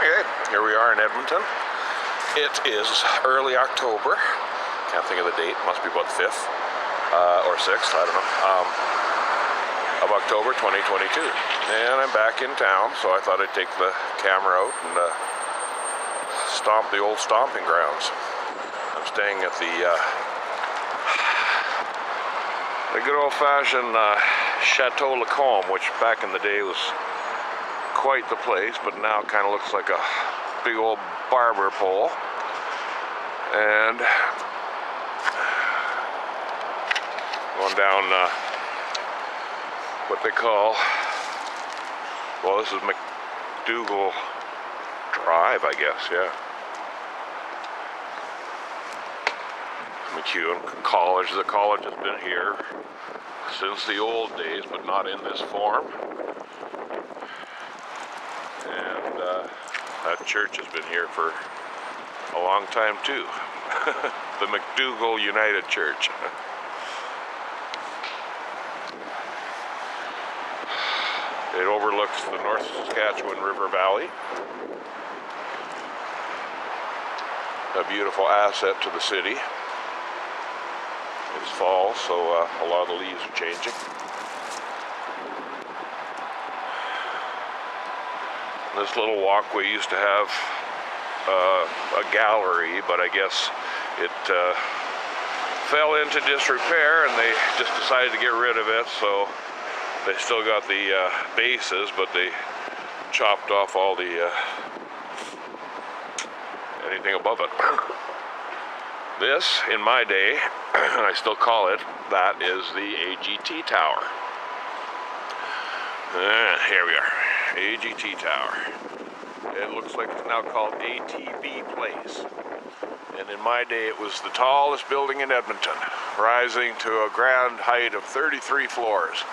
Okay, here we are in Edmonton. It is early October. Can't think of the date. Must be about the 5th or 6th, I don't know, of October 2022. And I'm back in town, so I thought I'd take the camera out and stomp the old stomping grounds. I'm staying at the good old-fashioned Chateau Lacombe, which back in the day was quite the place, but now kind of looks like a big old barber pole. And going down what they call, well, this is McDougall Drive, I guess, yeah. McEwen College. The college has been here since the old days, but not in this form. And that church has been here for a long time too. The McDougall United Church. It overlooks the North Saskatchewan River Valley. A beautiful asset to the city. It's fall, so a lot of the leaves are changing. This little walkway used to have a gallery, but I guess it fell into disrepair and they just decided to get rid of it, so they still got the bases, but they chopped off all the anything above it. This, in my day, and I still call it, that is the AGT Tower. Here we are, AGT Tower. It looks like it's now called ATB Place. And in my day, it was the tallest building in Edmonton, rising to a grand height of 33 floors,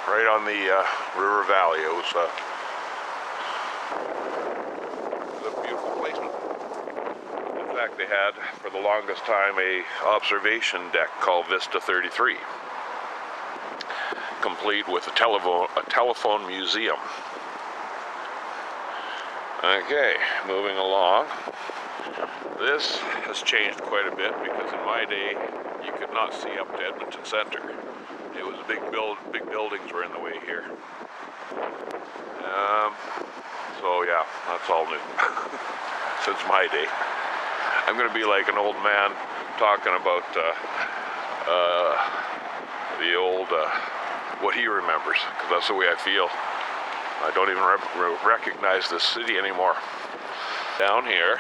right on the River Valley. It was a beautiful placement. In fact, they had, for the longest time, a observation deck called Vista 33, complete with a telephone museum. Okay, moving along. This has changed quite a bit because in my day, you could not see up to Edmonton Center. It was big buildings were in the way here. So yeah, that's all new since my day. I'm gonna be like an old man talking about the old, what he remembers, because that's the way I feel. I don't even recognize this city anymore. Down here,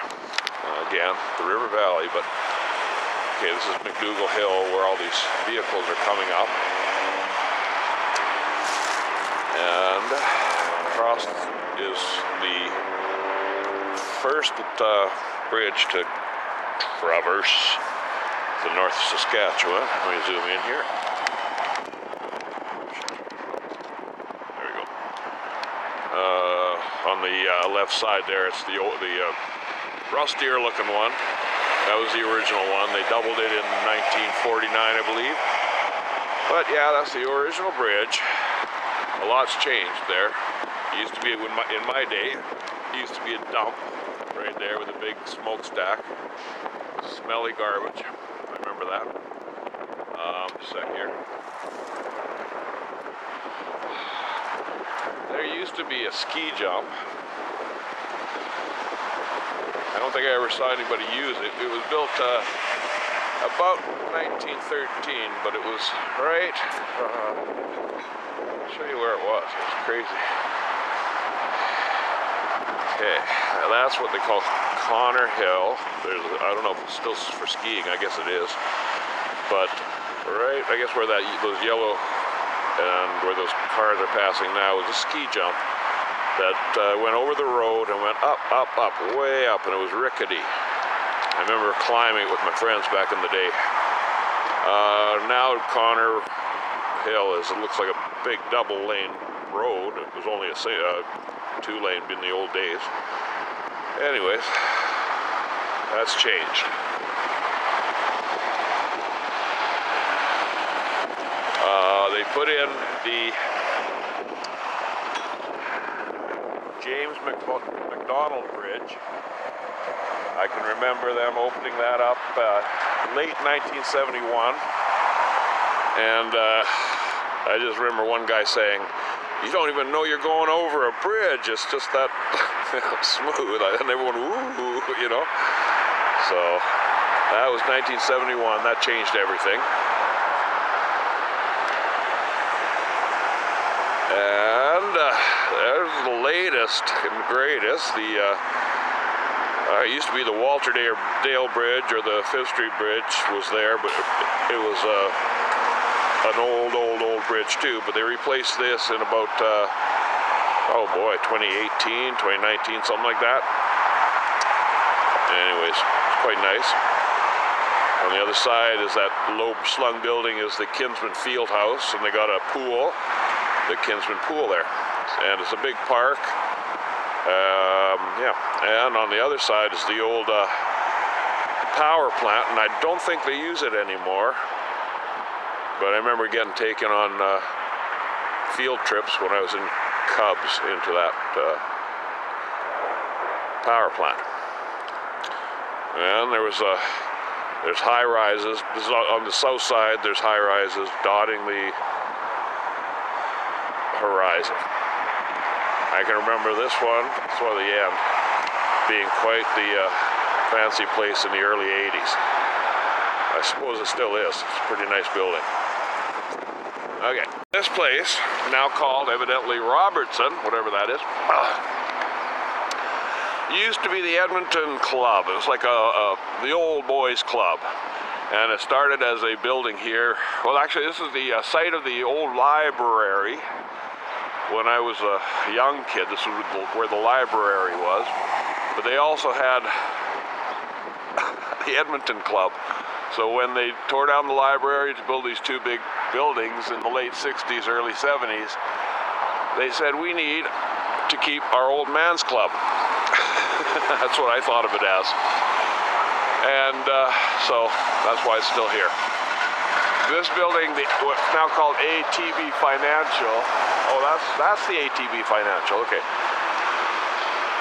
again, the River Valley, but okay, this is McDougall Hill where all these vehicles are coming up. And across is the first bridge to traverse the North Saskatchewan. Let me zoom in here. There we go. On the left side there, it's the rustier looking one. That was the original one. They doubled it in 1949, I believe. But yeah, that's the original bridge. A lot's changed there. It used to be, in my day, it used to be a dump right there with a big smokestack. Smelly garbage. I remember that. Just a sec here. There used to be a ski jump. I don't think I ever saw anybody use it. It was built about 1913, but it was right, I'll show you where it was. It was crazy. Okay, now that's what they call Connor Hill. I don't know if it's still for skiing, I guess it is. But right, I guess where those yellow and where those cars are passing now is a ski jump that went over the road and went up, way up, and it was rickety. I remember climbing it with my friends back in the day. Now Connor Hill it looks like a big double-lane road. It was only a two-lane in the old days. Anyways, that's changed. They put in the James McDonald Bridge. I can remember them opening that up late 1971. And I just remember one guy saying, "You don't even know you're going over a bridge. It's just that smooth." And everyone, "Ooh," you know. So that was 1971. That changed everything. And there's the latest and greatest. It used to be the Walter Dale Bridge, or the Fifth Street Bridge was there, but it was an old bridge too. But they replaced this in about, 2018, 2019, something like that. Anyways, it's quite nice. On the other side is that low slung building is the Kinsman Field House, and they got a pool, the Kinsman Pool there. And it's a big park. And on the other side is the old power plant, and I don't think they use it anymore. But I remember getting taken on field trips when I was in Cubs into that power plant. And there's high rises. This is on the south side. There's high rises dotting the horizon. I can remember this one, the end, being quite the fancy place in the early 80s. I suppose it still is. It's a pretty nice building. Okay, this place, now called evidently Robertson, whatever that is, used to be the Edmonton Club. It was like the old boys club. And it started as a building here. Well, actually, this is the site of the old library. When I was a young kid, this was where the library was. But they also had the Edmonton Club. So when they tore down the library to build these two big buildings in the late 60s, early 70s, they said, "We need to keep our old man's club." That's what I thought of it as. And so that's why it's still here. This building, what's now called ATB Financial. Oh, that's the ATB Financial, okay.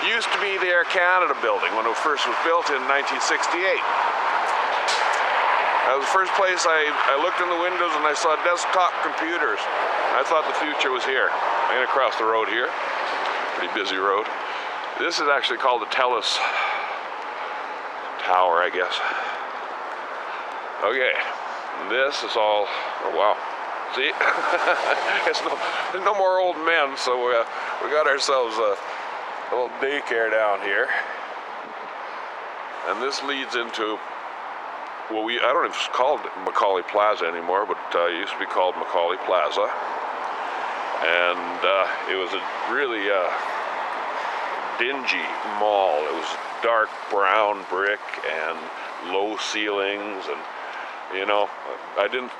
Used to be the Air Canada building when it first was built in 1968. That was the first place I looked in the windows and I saw desktop computers. I thought the future was here. I'm gonna cross the road here. Pretty busy road. This is actually called the TELUS Tower, I guess. Okay. This is all, oh wow, see, there's no more old men, so we got ourselves a little daycare down here. And this leads into, well, I don't know if it's called Macaulay Plaza anymore, but it used to be called Macaulay Plaza. And it was a really dingy mall. It was dark brown brick and low ceilings, and you know, I don't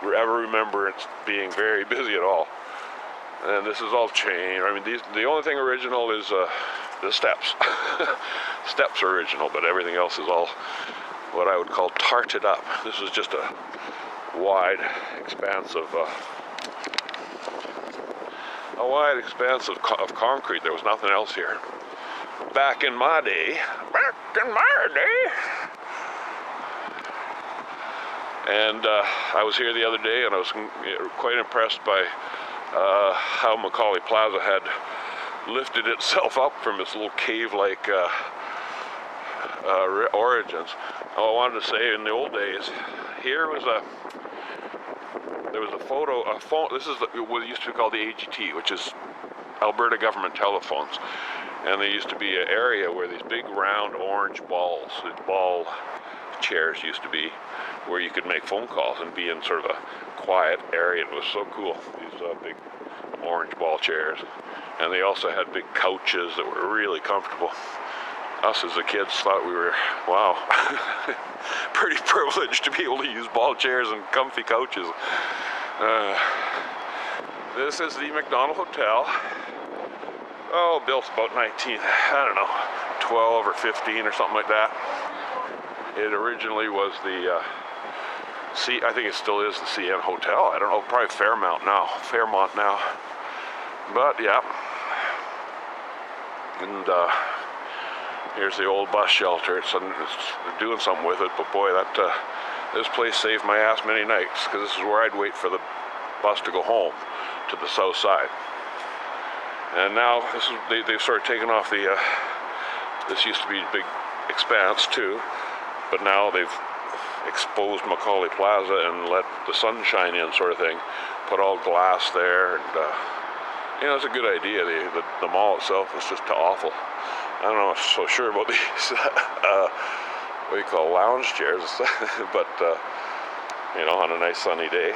ever remember it being very busy at all. And this is all changed. I mean, the only thing original is the steps. Steps are original, but everything else is all what I would call tarted up. This is just a wide expanse of concrete. There was nothing else here. Back in my day. And I was here the other day, and I was quite impressed by how Macaulay Plaza had lifted itself up from its little cave-like origins. Oh, I wanted to say, in the old days, there was a phone. This is what used to be called the AGT, which is Alberta Government Telephones. And there used to be an area where these big round orange ball chairs used to be, where you could make phone calls and be in sort of a quiet area. It was so cool, these big orange ball chairs. And they also had big couches that were really comfortable. Us as the kids thought we were, wow, pretty privileged to be able to use ball chairs and comfy couches. This is the McDonald Hotel. Oh, built about 12 or 15 or something like that. It originally was the I think it still is the CN Hotel. I don't know, probably Fairmont now. But yeah, And here's the old bus shelter. It's doing something with it, but boy, this place saved my ass many nights, because this is where I'd wait for the bus to go home to the south side. And now they've sort of taken off this used to be a big expanse too, but now they've exposed Macaulay Plaza and let the sun shine in, sort of thing. Put all glass there, and it's a good idea. The mall itself is just awful. I don't know if I'm so sure about these what do you call lounge chairs, but on a nice sunny day,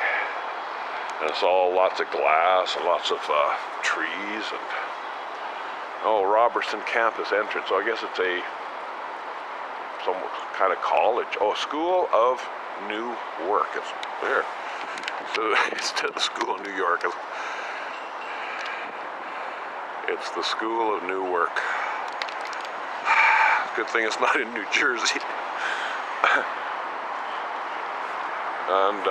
and it's all lots of glass and lots of trees, and Robertson campus entrance. So I guess it's some kind of college. School of New Work. It's there. So instead of the School of New York, it's the School of New Work. Good thing it's not in New Jersey. And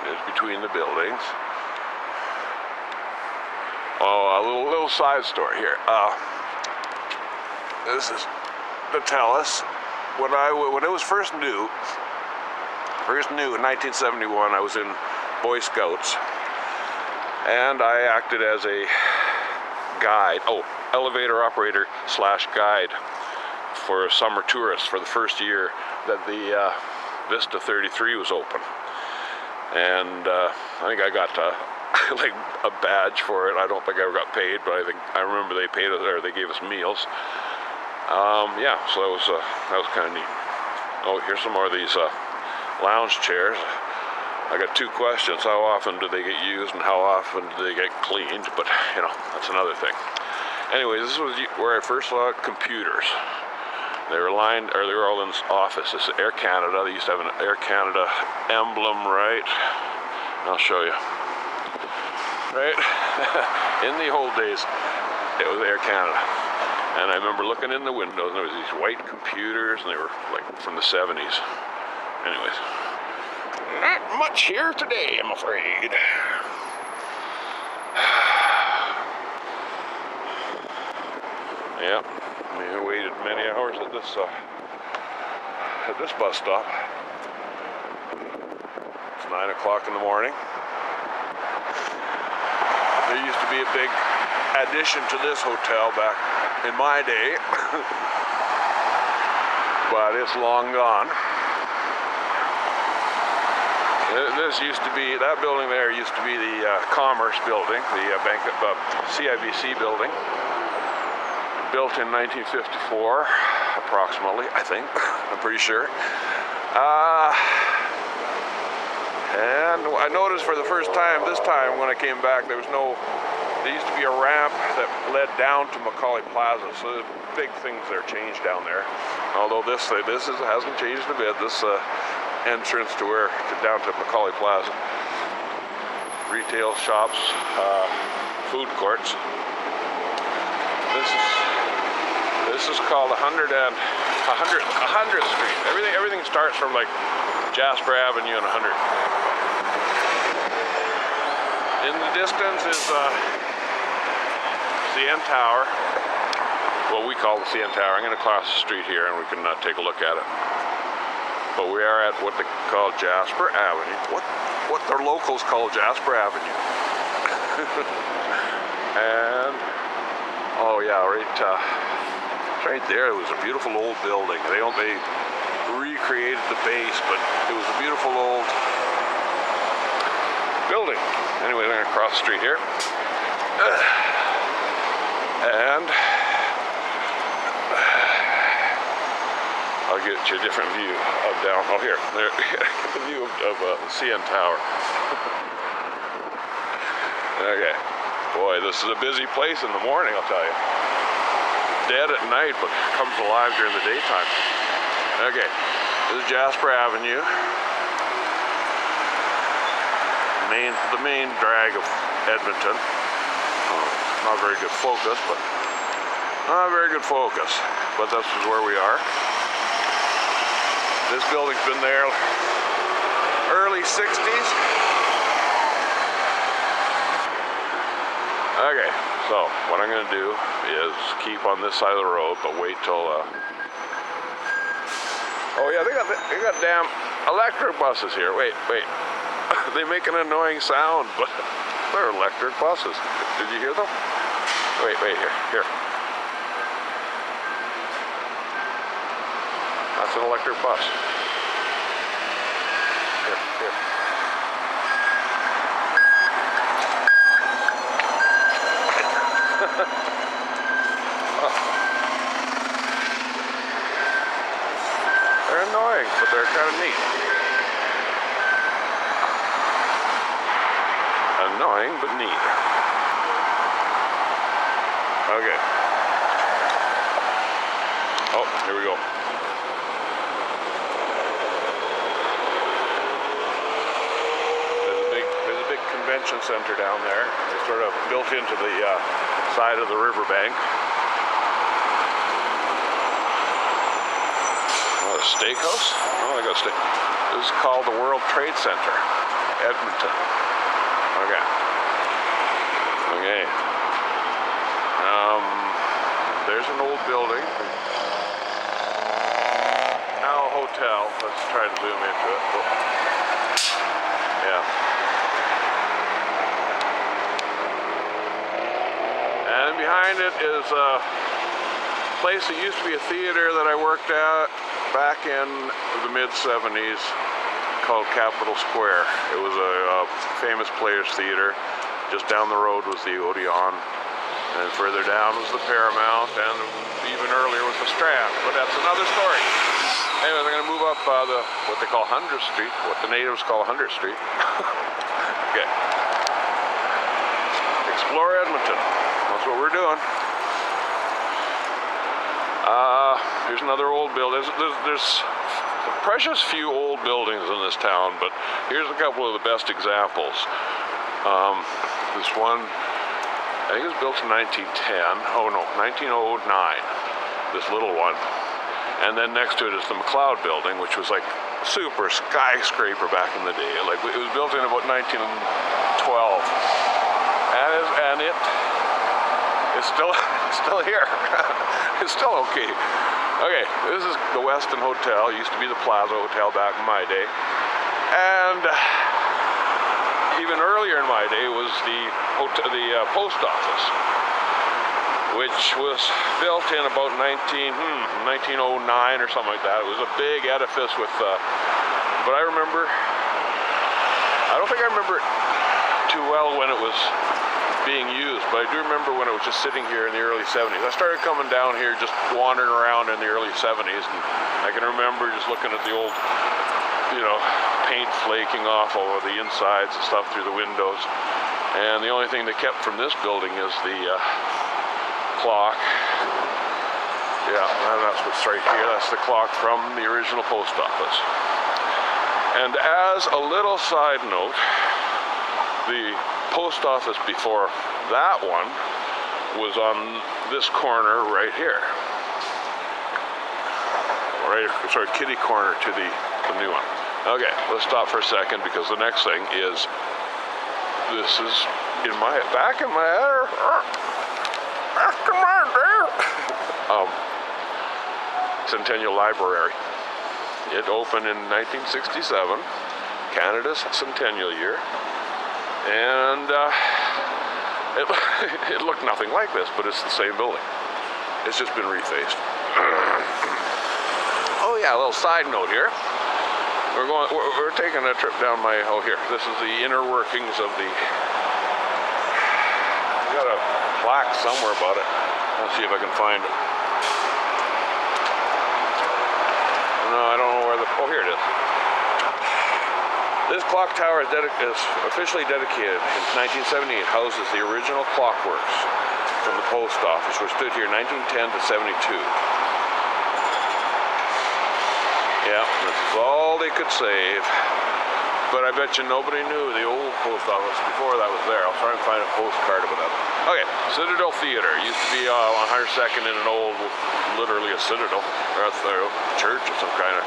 it's between the buildings. A little side story here. This is to tell us when it was first new in 1971. I was in Boy Scouts, and I acted as a guide, elevator operator / guide for summer tourists for the first year that the Vista 33 was open. And I think I got like a badge for it. I don't think I ever got paid, but I remember they paid us, or they gave us meals. So that was kind of neat. Here's some more of these lounge chairs. I got two questions. How often do they get used, and how often do they get cleaned? But that's another thing. Anyway, this was where I first saw computers. They were all in this office. This is Air Canada. They used to have an Air Canada emblem, right? I'll show you. Right? In the old days, it was Air Canada. And I remember looking in the windows, and there was these white computers, and they were like from the 70s. Anyways, not much here today, I'm afraid. Yep, we waited many hours at this bus stop. It's 9 o'clock in the morning. There used to be a big addition to this hotel back in my day, but it's long gone. That building there used to be the Commerce building, the CIBC building, built in 1954, approximately, I think. I'm pretty sure. And I noticed for the first time, this time when I came back, there used to be a ramp that led down to Macaulay Plaza, so big things there changed down there. Although this hasn't changed a bit. This entrance down to Macaulay Plaza, retail shops, food courts. This is called 100th Street. Everything starts from like Jasper Avenue and 100th. In the distance is CN Tower. What we call the CN Tower. I'm going to cross the street here, and we can take a look at it. But we are at what they call Jasper Avenue. What the locals call Jasper Avenue. And right there, it was a beautiful old building. They recreated the base, but it was a beautiful old building. Anyway, I'm going to cross the street here. And I'll get you a different view of down. Here. There, the view of CN Tower. Okay. Boy, this is a busy place in the morning, I'll tell you. Dead at night, but comes alive during the daytime. Okay, this is Jasper Avenue. The main drag of Edmonton. Not very good focus, but this is where we are. This building's been there early 60s. Okay, so what I'm going to do is keep on this side of the road, but wait till. Oh yeah, they got damn electric buses here. Wait. They make an annoying sound, but they're electric buses. Did you hear them? Wait, here. That's an electric bus. Here. They're annoying, but they're kind of neat. Annoying, but neat. Okay. Oh, here we go. There's a big convention center down there. It's sort of built into the side of the riverbank. Oh, a steakhouse? Oh, I got a steak. This is called the World Trade Center, Edmonton. Okay. There's an old building. Now a hotel. Let's try to zoom into it. Oh. Yeah. And behind it is a place that used to be a theater that I worked at back in the mid-70s called Capitol Square. It was a famous Players Theater. Just down the road was the Odeon, and further down was the Paramount, and even earlier was the Strand, but that's another story. Anyways, I'm going to move up what they call 100th Street, what the natives call 100th Street. Okay. Explore Edmonton. That's what we're doing. Here's another old building. There's a precious few old buildings in this town, but here's a couple of the best examples. This one, I think it was built in 1910. Oh no, 1909. This little one. And then next to it is the McLeod building, which was like a super skyscraper back in the day. Like it was built in about 1912. And it is still here. It's still okay. Okay, this is the Weston Hotel. It used to be the Plaza Hotel back in my day. And even earlier in my day was the post office, which was built in about 1909 or something like that. It was a big edifice with, but I don't think I remember it too well when it was being used, but I do remember when it was just sitting here in the early 70s. I started coming down here just wandering around in the early 70s, and I can remember just looking at the old, paint flaking off all of the insides and stuff through the windows. And the only thing they kept from this building is the clock. Yeah, and that's what's right here. That's the clock from the original post office. And as a little side note, the post office before that one was on this corner right here. Kitty corner to the new one. Okay, let's stop for a second because the next thing is, this is back in my head. Centennial Library. It opened in 1967, Canada's centennial year, and it looked nothing like this, but it's the same building. It's just been refaced. Oh yeah, a little side note here. We're taking a trip down here. This is the inner workings of the. I got a plaque somewhere about it. Let's see if I can find it. No, I don't know where oh, here it is. This clock tower is officially dedicated in 1978. Houses the original clockworks from the post office, which stood here 1910 to 72. Yeah, this is all they could save. But I bet you nobody knew the old post office before that was there. I'll try and find a postcard of it up. Okay, Citadel Theater. It used to be on 102nd in an old, literally a citadel, or a church of some kind of.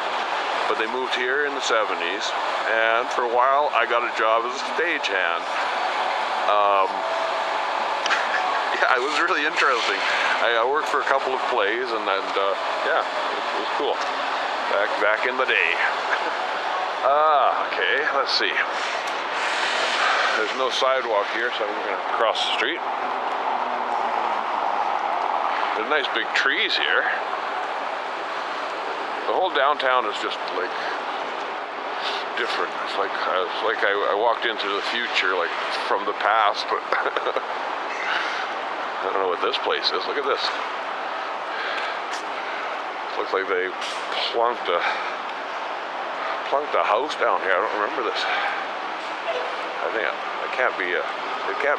But they moved here in the 70s, and for a while I got a job as a stagehand. Yeah, it was really interesting. I worked for a couple of plays, and yeah, it was cool. Back in the day. Okay, let's see. There's no sidewalk here, so we're gonna cross the street. There's nice big trees here. The whole downtown is just like different. It's like I walked into the future, like from the past, but I don't know what this place is. Look at this. Looks like they plunked a house down here. I don't remember this. I think it can't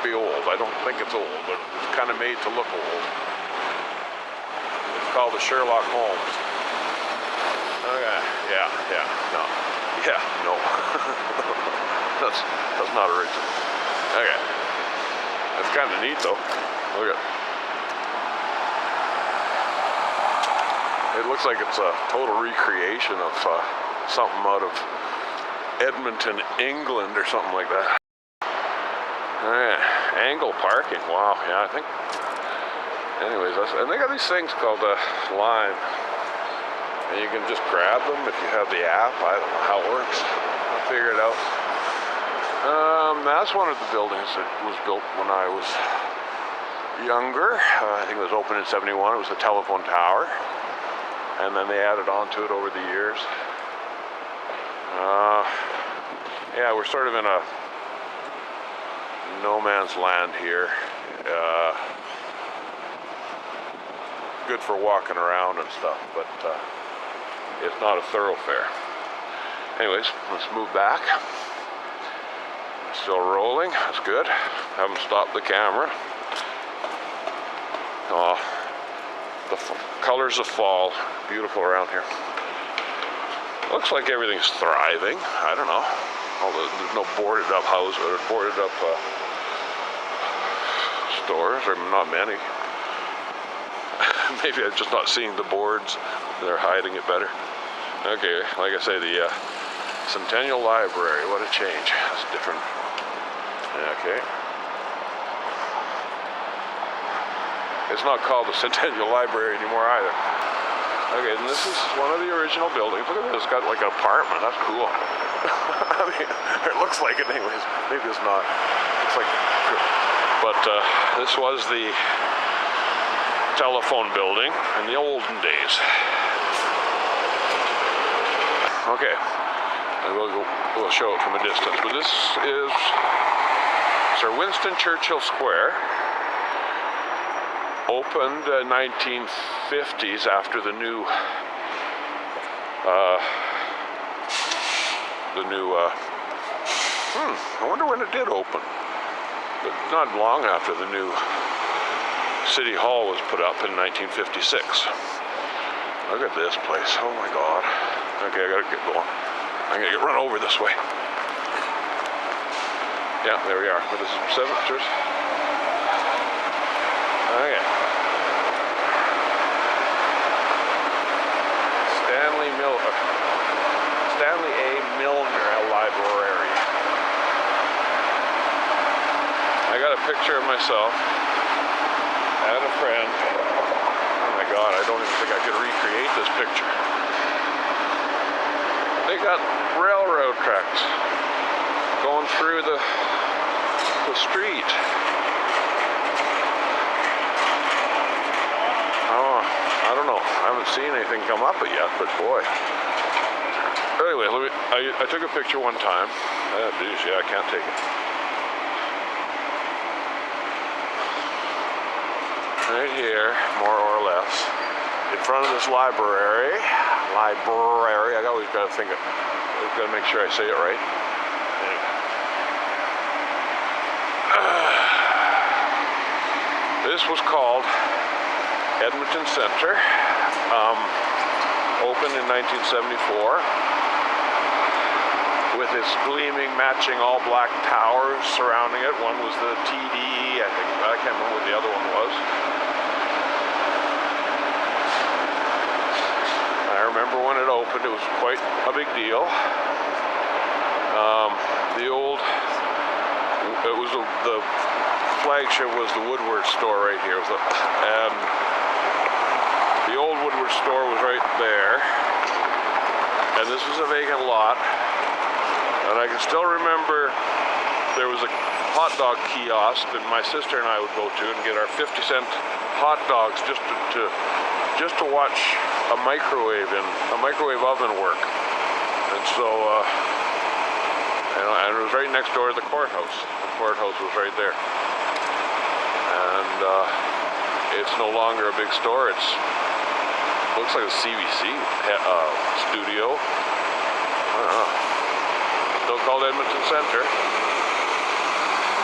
be old. I don't think it's old, but it's kind of made to look old. It's called the Sherlock Holmes. Okay. No. That's not original. Okay. That's kind of neat though. Look at. It looks like it's a total recreation of something out of Edmonton, England, or something like that. Angle parking. Wow. Yeah, I think. Anyways, and they got these things called Lime, and you can just grab them if you have the app. I don't know how it works. I'll figure it out. That's one of the buildings that was built when I was younger. I think it was opened in '71. It was the telephone tower. And then they added on to it over the years. Yeah, we're sort of in a no man's land here. Good for walking around and stuff, but it's not a thoroughfare. Anyways, let's move back. Still rolling, that's good. Haven't stopped the camera. The colors of fall, beautiful around here. Looks like everything's thriving. I don't know. Although there's no boarded up houses or boarded up stores, or not many. Maybe I'm just not seeing the boards. They're hiding it better. Okay, like I say, the Centennial Library. What a change. That's different. Okay. It's not called the Centennial Library anymore either. Okay, and this is one of the original buildings. Look at this, it's got like an apartment. That's cool. I mean, it looks like it anyways. Maybe it's not. It's like, but this was the telephone building in the olden days. Okay, and we'll show it from a distance. But this is Sir Winston Churchill Square. Opened in 1950s after the new I wonder when it did open. But not long after the new City Hall was put up in 1956. Look at this place. Oh my God. Okay, I gotta get going. I'm gonna get run over this way. Yeah, there we are with the signatures. Okay. Stanley A. Milner Library. I got a picture of myself and a friend. Oh my God, I don't even think I could recreate this picture. They got railroad tracks going through the street. I don't know. I haven't seen anything come up it yet, but boy. Anyway, I took a picture one time. Yeah, I can't take it. Right here, more or less, in front of this library. I always got to think it. I've got to make sure I say it right. This was called Edmonton Center, opened in 1974 with its gleaming, matching all black towers surrounding it. One was the TD, I can't remember what the other one was. I remember when it opened, it was quite a big deal. It was the flagship was the Woodward store right here. And the old Woodward store was right there. And this was a vacant lot. And I can still remember there was a hot dog kiosk that my sister and I would go to and get our 50-cent hot dogs just to watch a microwave oven work. And so, and it was right next door to the courthouse. The courthouse was right there. And it's no longer a big store. It looks like a CBC studio. I don't know. Still called Edmonton Center.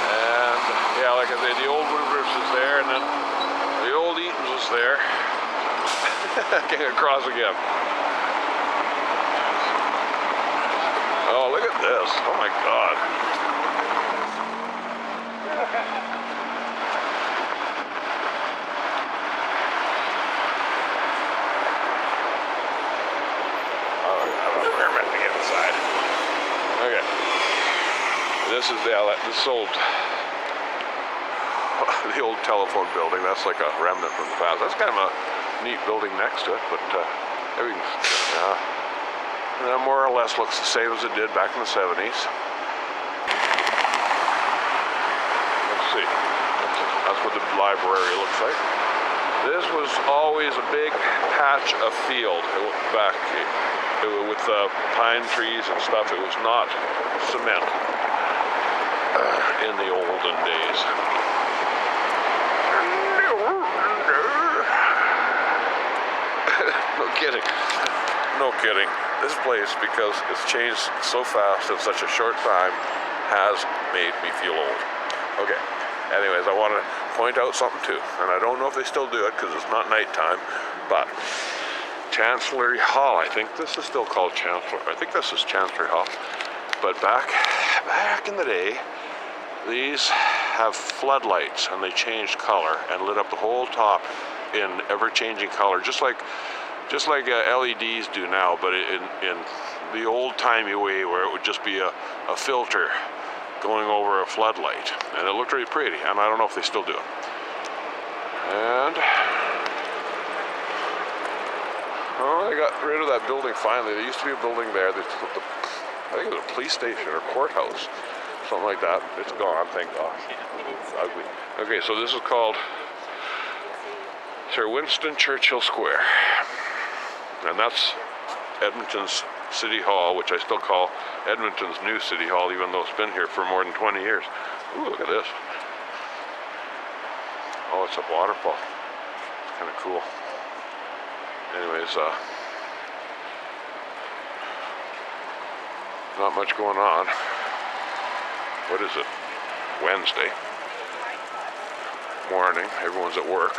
And yeah, like I said, the old Woodward's is there, and then the old Eaton's was there. Came across again. Oh, look at this. Oh my God. Oh, I have a permit to get inside. Okay. This is this old, the old telephone building. That's like a remnant from the past. That's kind of a neat building next to it, but everything's, more or less looks the same as it did back in the 70s. Let's see. That's what the library looks like. This was always a big patch of field back with pine trees and stuff. It was not cement in the olden days. No kidding. No kidding. This place, because it's changed so fast in such a short time, has made me feel old. Okay. Anyways, I want to point out something too, and I don't know if they still do it because it's not nighttime, but Chancellery Hall. I think this is still called Chancellor. I think this is Chancellery Hall. But back in the day, these have floodlights, and they changed color and lit up the whole top in ever-changing color, just like LEDs do now, but in the old-timey way, where it would just be a filter going over a floodlight, and it looked really pretty. And I don't know if they still do it. And they got rid of that building finally. There used to be a building there. I think it was a police station or courthouse, something like that. It's gone, thank God. It's ugly. Okay, so this is called Sir Winston Churchill Square. And that's Edmonton's City Hall, which I still call Edmonton's new City Hall, even though it's been here for more than 20 years. Ooh, look at this. Oh, it's a waterfall. It's kind of cool. Anyways, not much going on. What is it? Wednesday morning. Everyone's at work.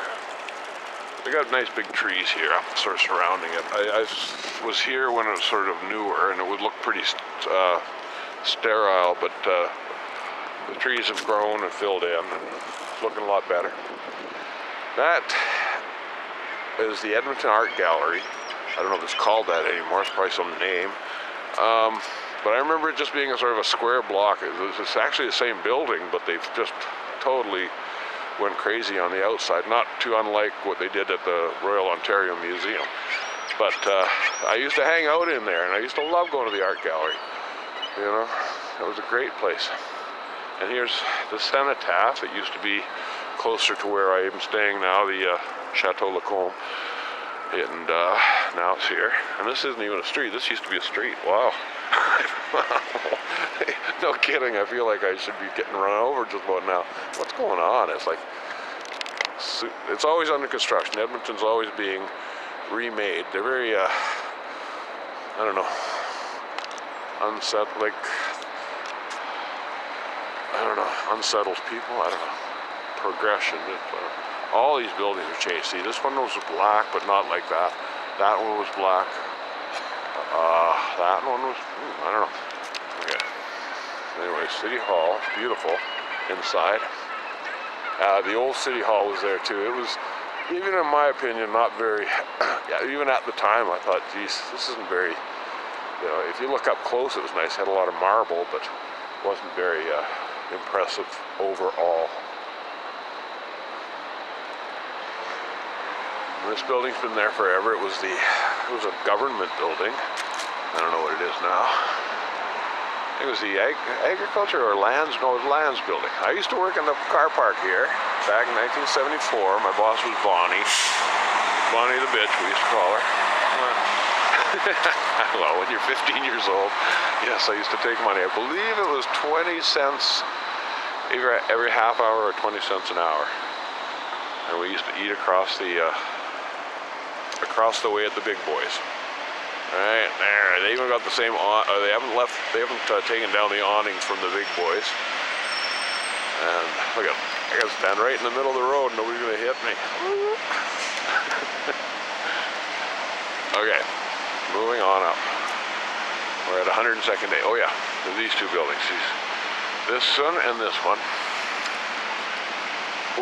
They got nice big trees here, sort of surrounding it. I was here when it was sort of newer, and it would look pretty sterile, but the trees have grown and filled in, and it's looking a lot better. That is the Edmonton Art Gallery. I don't know if it's called that anymore. It's probably some name. But I remember it just being a sort of a square block. It's actually the same building, but they've just totally went crazy on the outside, not too unlike what they did at the Royal Ontario Museum. But I used to hang out in there, and I used to love going to the art gallery. You know, it was a great place. And here's the cenotaph. It used to be closer to where I am staying now, the Chateau Lacombe. And now it's here. And this isn't even a street. This used to be a street. Wow. No kidding. I feel like I should be getting run over just about now. What's going on? It's like, it's always under construction. Edmonton's always being remade. They're very, I don't know, unsettled people. I don't know. Progression. All these buildings have changed. See, this one was black, but not like that. That one was black. That one was, I don't know. Okay. Anyway, City Hall, beautiful inside. The old City Hall was there too. It was, even in my opinion, not very, yeah, even at the time I thought, geez, this isn't very, you know, if you look up close it was nice. It had a lot of marble, but wasn't very impressive overall. This building's been there forever. It was a government building. I don't know what it is now. It was the agriculture or lands, no, it was lands building. I used to work in the car park here back in 1974. My boss was Bonnie. Bonnie the bitch, we used to call her. Well, when you're 15 years old, yes, I used to take money. I believe it was 20 cents every half hour or 20 cents an hour. And we used to eat across the way at the Big Boys. Right there, they even got the same. They haven't taken down the awnings from the Big Boys. And look at, I gotta stand right in the middle of the road. Nobody's gonna hit me. Okay, moving on up. We're at 102nd day. Oh yeah, these two buildings. This one and this one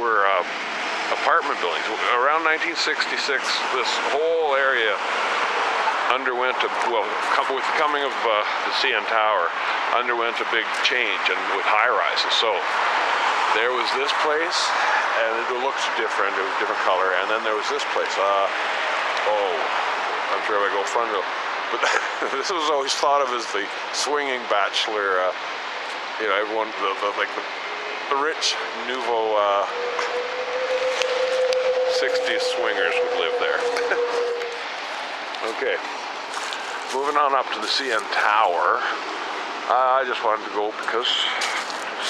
were apartment buildings. Around 1966, this whole area underwent with the coming of the CN Tower, underwent a big change, and with high-rises. So there was this place, and it looks different. It was a different color. And then there was this place. I'm sure if I go front of it. But this was always thought of as the swinging bachelor. Everyone, the rich nouveau 60s swingers would live there. Okay, moving on up to the CN Tower. I just wanted to go to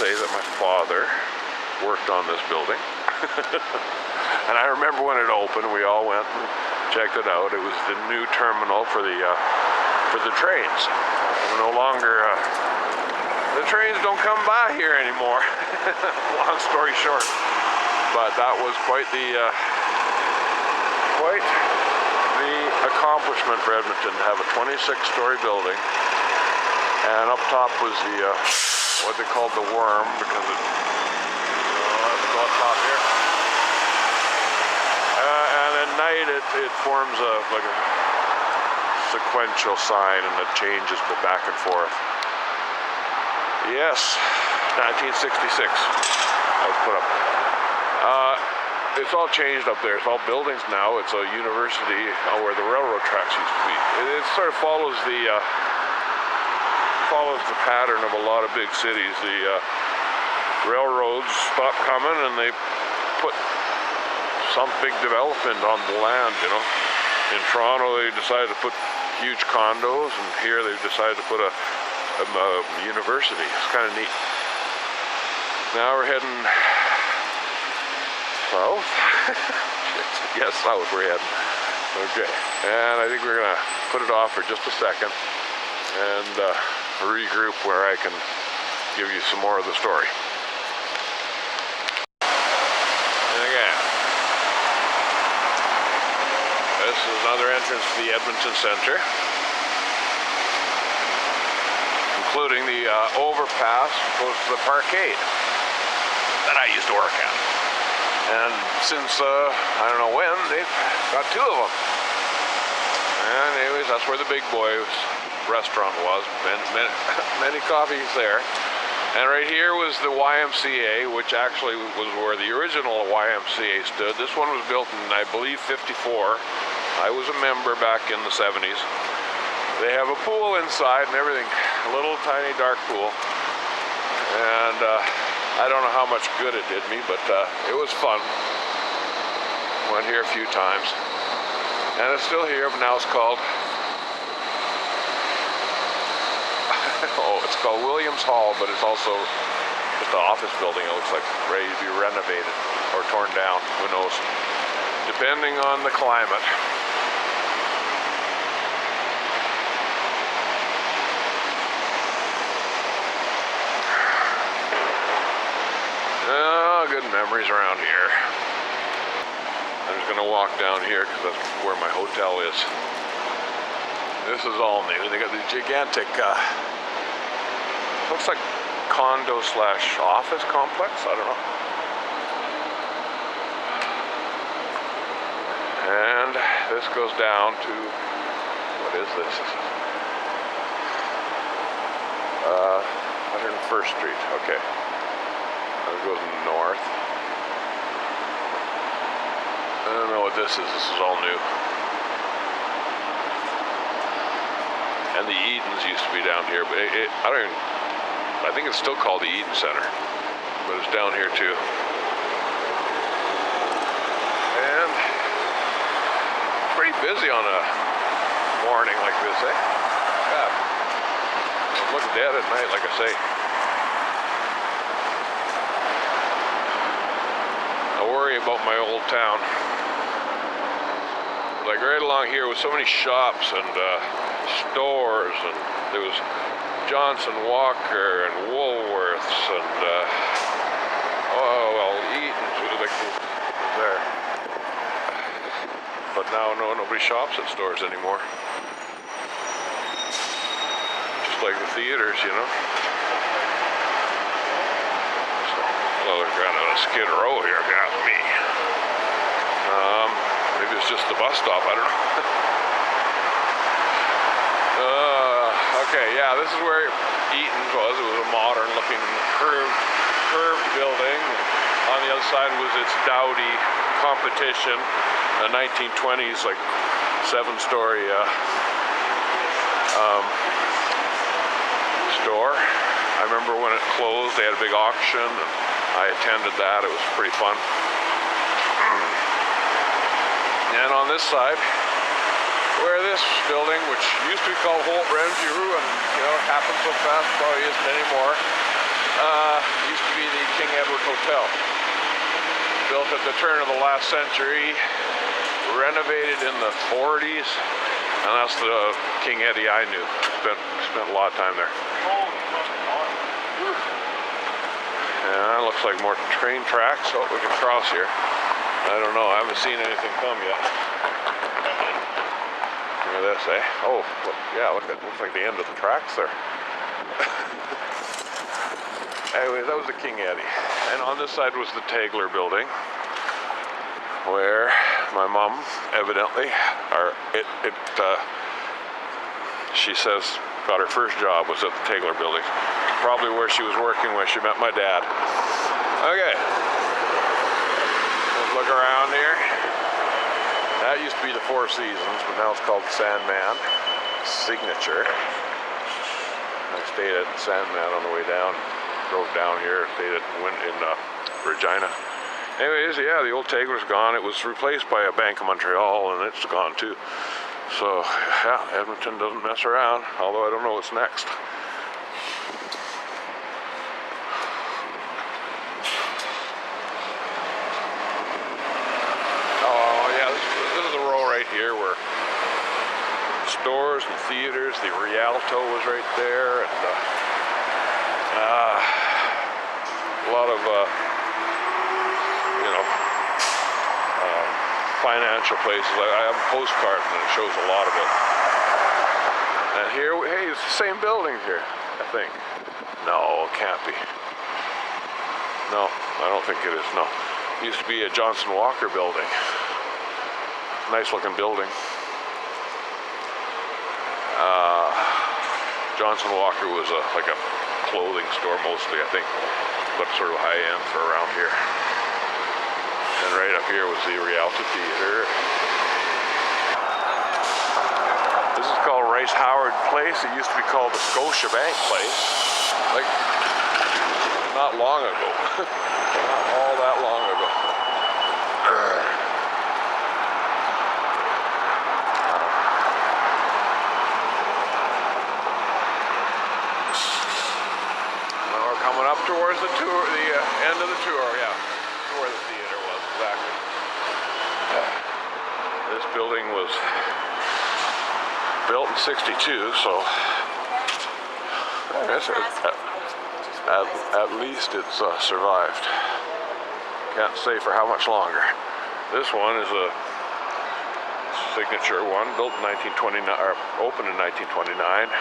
say that my father worked on this building. And I remember when it opened, we all went and checked it out. It was the new terminal for the trains. No longer, the trains don't come by here anymore. Long story short. But that was quite the accomplishment for Edmonton to have a 26-story building, and up top was the what they called the worm, because let's go up top here. And at night it forms like a sequential sign, and it changes back and forth. Yes, 1966. I was put up. It's all changed up there. It's all buildings now. It's a university where the railroad tracks used to be. It sort of follows the pattern of a lot of big cities. The railroads stopped coming, and they put some big development on the land. In Toronto, they decided to put huge condos, and here they've decided to put a university. It's kind of neat. Now we're heading south. Yes, south we're heading. Okay, and I think we're gonna put it off for just a second and regroup where I can give you some more of the story. And again, this is another entrance to the Edmonton Centre, including the overpass goes to the parkade that I used to work at. And since, I don't know when, they've got two of them. And anyways, that's where the Big Boys restaurant was. Many coffees there. And right here was the YMCA, which actually was where the original YMCA stood. This one was built in, I believe, 54. I was a member back in the 70s. They have a pool inside and everything. A little tiny dark pool. And I don't know how much good it did me, but it was fun. Went here a few times. And it's still here, but now it's called it's called Williams Hall, but it's also just an office building. It looks like ready to be renovated or torn down. Who knows? Depending on the climate. Good memories around here. I'm just going to walk down here because that's where my hotel is. This is all new. They got these gigantic, looks like condo / office complex. I don't know. And this goes down to, what is this? 101st Street. Okay. It goes north. I don't know what this is. This is all new. And the Edens used to be down here, but I think it's still called the Eden Center, but it's down here too. And pretty busy on a morning like this, eh? Yeah. It looks dead at night, like I say. I worry about my old town. Like right along here with so many shops and stores, and there was Johnson Walker and Woolworths and Eaton's like there. But now nobody shops at stores anymore. Just like the theaters, you know. So, well, they're kind of a skid row here, if you ask me. Maybe it's just the bus stop, I don't know. Okay, yeah, this is where Eaton's was. It was a modern-looking curved building. On the other side was its dowdy competition, a 1920s, like 7-story store. I remember when it closed, they had a big auction, and I attended that. It was pretty fun. And on this side, where this building, which used to be called Holt Ramsey Rue, and it happened so fast, probably isn't anymore, used to be the King Edward Hotel. Built at the turn of the last century, renovated in the 40s, and that's the King Eddie I knew. Spent a lot of time there. And it looks like more train tracks. Oh, we can cross here. I don't know, I haven't seen anything come yet. Look at this, eh? Oh, look, yeah, look, it looks like the end of the tracks there. Anyway, that was the King Eddie. And on this side was the Taylor building, where my mom, evidently, she says, got her first job was at the Taylor building. Probably where she was working when she met my dad. Okay. Let's look around here. That used to be the Four Seasons, but now it's called Sandman Signature. I stayed at Sandman on the way down. Drove down here, stayed in Regina. Anyways, yeah, the old Taylor's gone. It was replaced by a Bank of Montreal, and it's gone too. So, yeah, Edmonton doesn't mess around, although I don't know what's next. Here were stores and theaters. The Rialto was right there, and a lot of financial places. I have a postcard and it shows a lot of it. And here, hey, it's the same building here, I think. No, it can't be. No, I don't think it is. No, it used to be a Johnson Walker building. Nice looking building. Johnson Walker was like a clothing store mostly, I think, but sort of high end for around here. And right up here was the Rialto Theater. This is called Rice Howard Place. It used to be called the Scotiabank Place. Like, not long ago. Not all that long ago. Coming up towards the tour, the end of the tour, yeah, where the theater was, exactly. This building was built in '62, so I guess at least it's survived. Can't say for how much longer. This one is a signature one, built in 1929, or opened in 1929.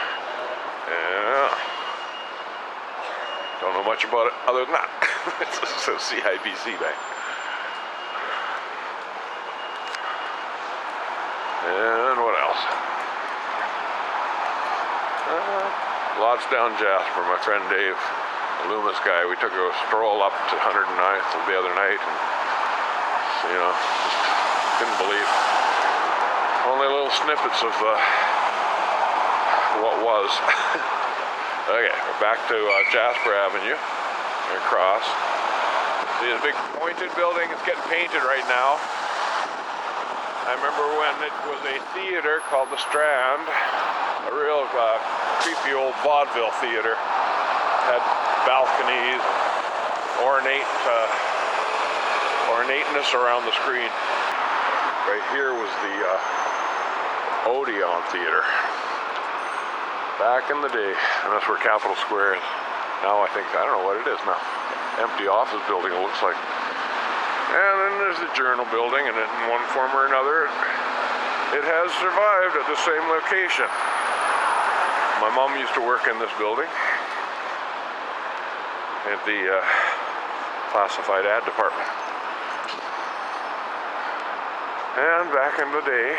Yeah. Don't know much about it other than that. It's a CIBC bank. And what else? Lots down Jasper. My friend Dave, the Loomis guy, we took a stroll up to 109th the other night, and just couldn't believe. Only little snippets of what was. Okay, we're back to Jasper Avenue. We're across. See this big pointed building? It's getting painted right now. I remember when it was a theater called the Strand, a real creepy old vaudeville theater. Had balconies, ornateness around the screen. Right here was the Odeon Theater. Back in the day, and that's where Capitol Square is. Now I don't know what it is now. Empty office building it looks like. And then there's the Journal building, and in one form or another, it has survived at the same location. My mom used to work in this building at the classified ad department. And back in the day,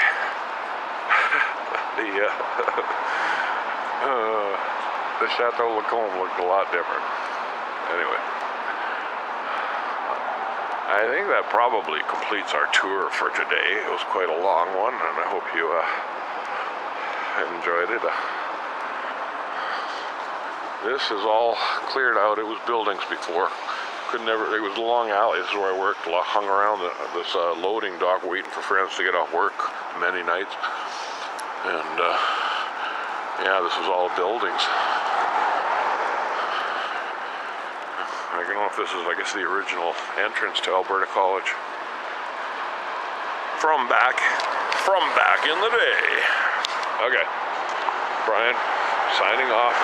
the Chateau Lacombe looked a lot different. Anyway, I think that probably completes our tour for today. It was quite a long one, and I hope you enjoyed it. This is all cleared out. It was buildings before. It was a long alley. This is where I worked. Hung around this loading dock waiting for friends to get off work many nights. And yeah, this was all buildings. I don't know if this is, I guess, the original entrance to Alberta College. From back in the day. Okay, Brian, signing off.